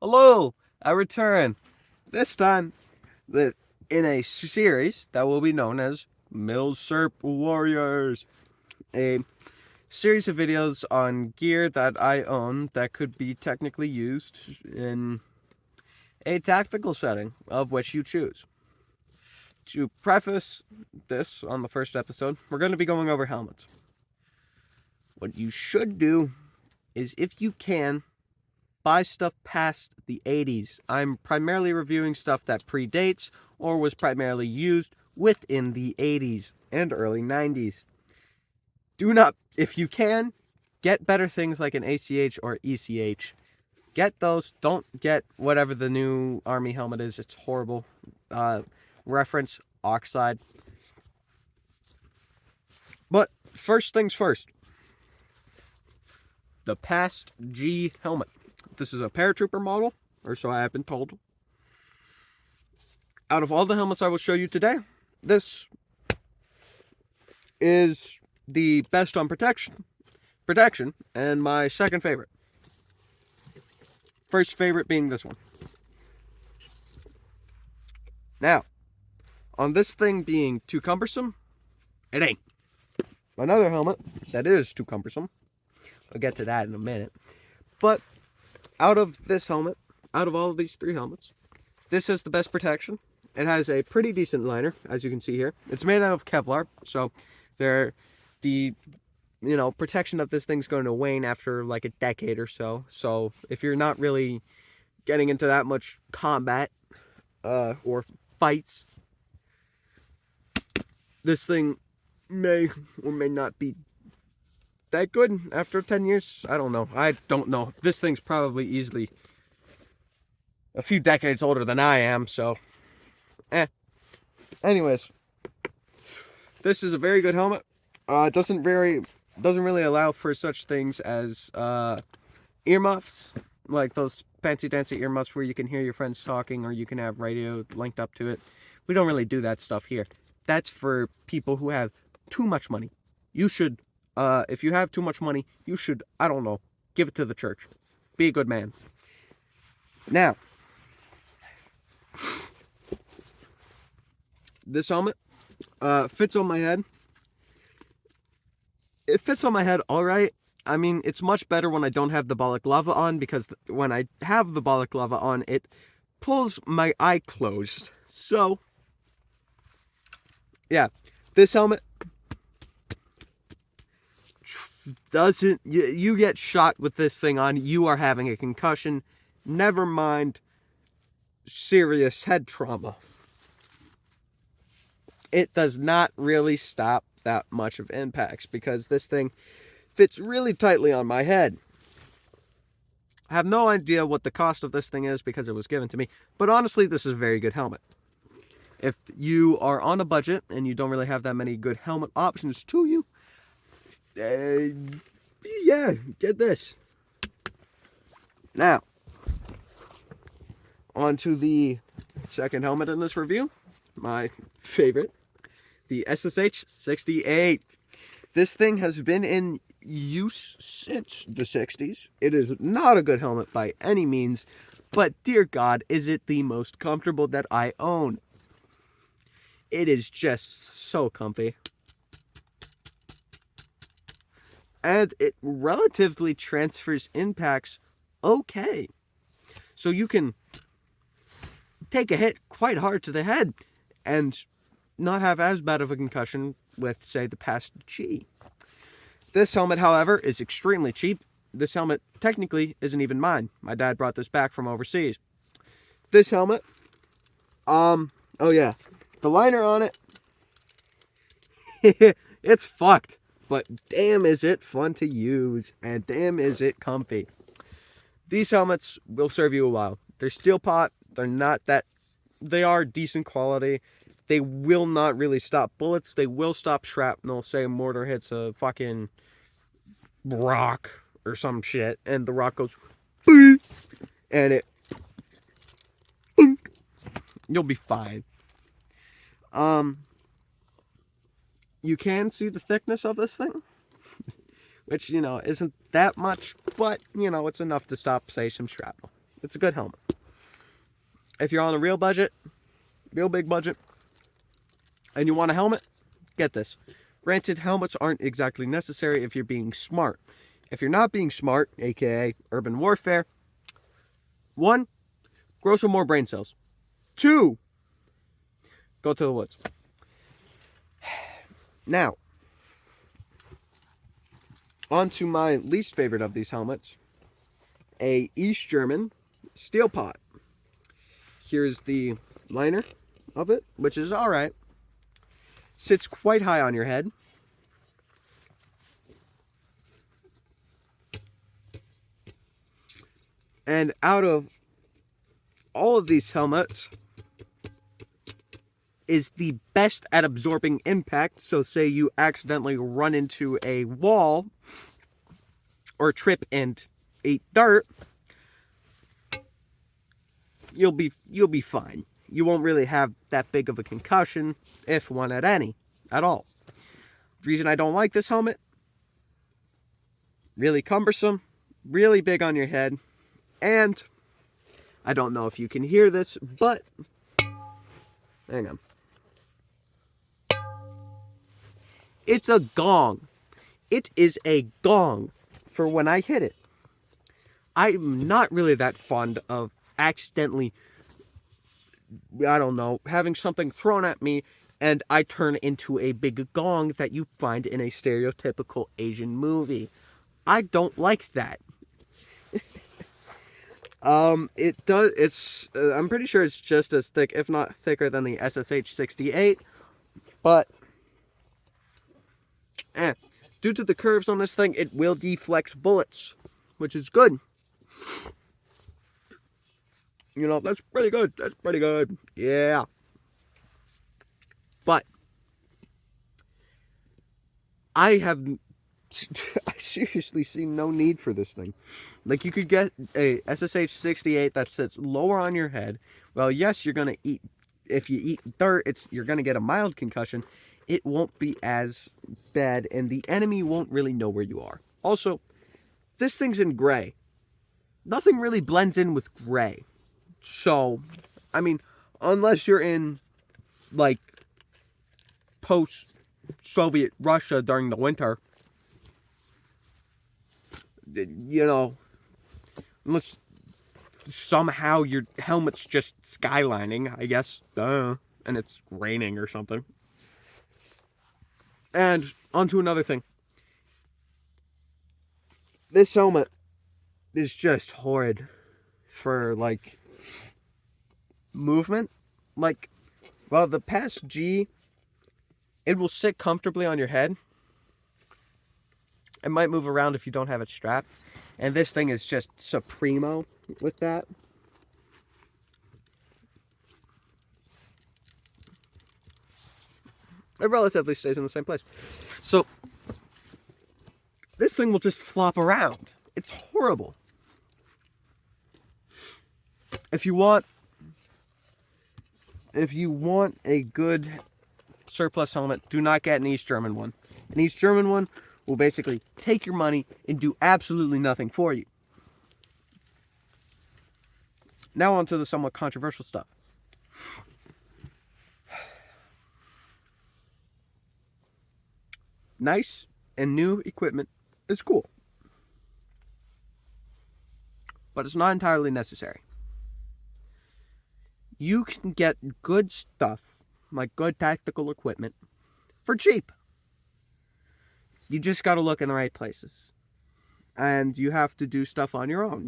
Hello, I return. This time, in a series that will be known as Milsurp Warriors. A series of videos on gear that I own that could be technically used in a tactical setting of which you choose. To preface this on the first episode, we're going to be going over helmets. What you should do is, if you can, buy stuff past the 80s. I'm primarily reviewing stuff that predates or was primarily used within the 80s and early 90s. Do not, if you can, get better things like an ACH or ECH. Get those. Don't get whatever the new Army helmet is. It's horrible. Reference Oxide. But first things first. The Past G helmet. This is a paratrooper model, or so I have been told. Out of all the helmets I will show you today, this is the best on protection, and my second favorite. First favorite being this one. Now, on this thing being too cumbersome, it ain't. Another helmet that is too cumbersome, I'll get to that in a minute, but out of this helmet, out of all of these three helmets, this has the best protection. It has a pretty decent liner, as you can see here. It's made out of Kevlar, so the protection of this thing's going to wane after like a decade or so. So if you're not really getting into that much combat or fights, this thing may or may not be that good after 10 years. I don't know. This thing's probably easily a few decades older than I am, so anyways, this is a very good helmet. It doesn't really allow for such things as earmuffs, like those fancy dancy earmuffs where you can hear your friends talking or you can have radio linked up to it. We don't really do that stuff here. That's for people who have too much money. You should, if you have too much money, you should, I don't know, give it to the church. Be a good man. Now, this helmet fits on my head. It fits on my head all right. I mean, it's much better when I don't have the balaclava on, because when I have the balaclava on, it pulls my eye closed. So, yeah, this helmet doesn't, you get shot with this thing on, you are having a concussion, never mind serious head trauma. It does not really stop that much of impacts because this thing fits really tightly on my head. I have no idea what the cost of this thing is because it was given to me, but honestly, this is a very good helmet. If you are on a budget and you don't really have that many good helmet options to you, yeah, get this. Now, on to the second helmet in this review, my favorite, the SSH-68. This thing has been in use since the 60s. It is not a good helmet by any means, but dear God, is it the most comfortable that I own. It is just so comfy. And it relatively transfers impacts okay. So you can take a hit quite hard to the head and not have as bad of a concussion with, say, the Past G. This helmet, however, is extremely cheap. This helmet technically isn't even mine. My dad brought this back from overseas. This helmet, oh yeah, the liner on it, it's fucked. But damn is it fun to use, and damn is it comfy. These helmets will serve you a while. They're steel pot, they are decent quality. They will not really stop bullets. They will stop shrapnel. Say a mortar hits a fucking rock or some shit, and the rock goes, boom, and it, boom, you'll be fine. You can see the thickness of this thing, which, isn't that much, but, it's enough to stop, say, some shrapnel. It's a good helmet. If you're on a real budget, real big budget, and you want a helmet, get this. Granted, helmets aren't exactly necessary if you're being smart. If you're not being smart, aka urban warfare, 1, grow some more brain cells. 2, go to the woods. Now, on to my least favorite of these helmets, a East German steel pot. Here's the liner of it, which is alright. Sits quite high on your head. And out of all of these helmets, is the best at absorbing impact. So say you accidentally run into a wall or trip and eat dirt, you'll be fine. You won't really have that big of a concussion, if one at all. The reason I don't like this helmet, really cumbersome, really big on your head, and I don't know if you can hear this, but hang on. It's a gong. It is a gong for when I hit it. I'm not really that fond of accidentally, I don't know, having something thrown at me and I turn into a big gong that you find in a stereotypical Asian movie. I don't like that. I'm pretty sure it's just as thick, if not thicker than the SSH-68, but due to the curves on this thing, it will deflect bullets, which is good. You know, that's pretty good. That's pretty good. Yeah. But I seriously see no need for this thing. Like, you could get a SSH-68 that sits lower on your head. Well, yes, you're gonna eat. If you eat dirt, you're gonna get a mild concussion. It won't be as bad, and the enemy won't really know where you are. Also, this thing's in gray. Nothing really blends in with gray. So, I mean, unless you're in, like, post-Soviet Russia during the winter, you know, unless somehow your helmet's just skylining, I guess, and it's raining or something. And onto another thing. This helmet is just horrid for, like, movement. Like, well, the past G, it will sit comfortably on your head. It might move around if you don't have it strapped. And this thing is just supremo with that. It relatively stays in the same place. So, this thing will just flop around. It's horrible. If you want a good surplus helmet, do not get an East German one. An East German one will basically take your money and do absolutely nothing for you. Now on to the somewhat controversial stuff. Nice and new equipment is cool, but it's not entirely necessary. You can get good stuff, like good tactical equipment, for cheap. You just got to look in the right places. And you have to do stuff on your own.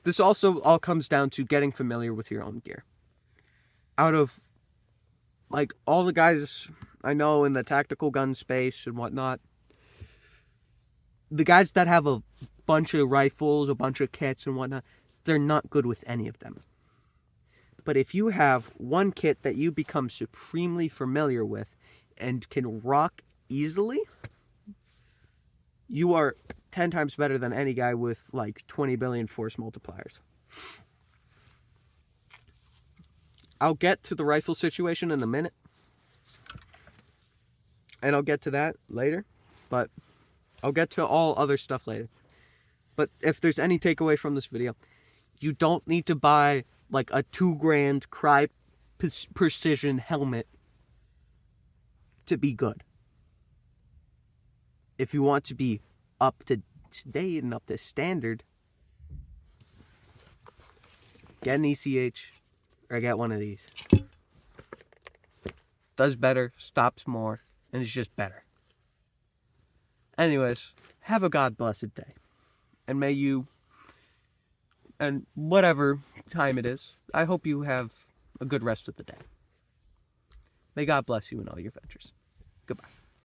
This also all comes down to getting familiar with your own gear. Out of, like, all the guys I know in the tactical gun space and whatnot, the guys that have a bunch of rifles, a bunch of kits and whatnot, they're not good with any of them. But if you have one kit that you become supremely familiar with and can rock easily, you are 10 times better than any guy with like 20 billion force multipliers. I'll get to the rifle situation in a minute, and I'll get to that later, but I'll get to all other stuff later. But if there's any takeaway from this video, You don't need to buy like a $2,000 precision helmet to be good. If you want to be up to date and up to standard, get an ECH or get one of these. Does better, stops more, and it's just better. Anyways, have a God blessed day. And may you, and whatever time it is, I hope you have a good rest of the day. May God bless you in all your ventures. Goodbye.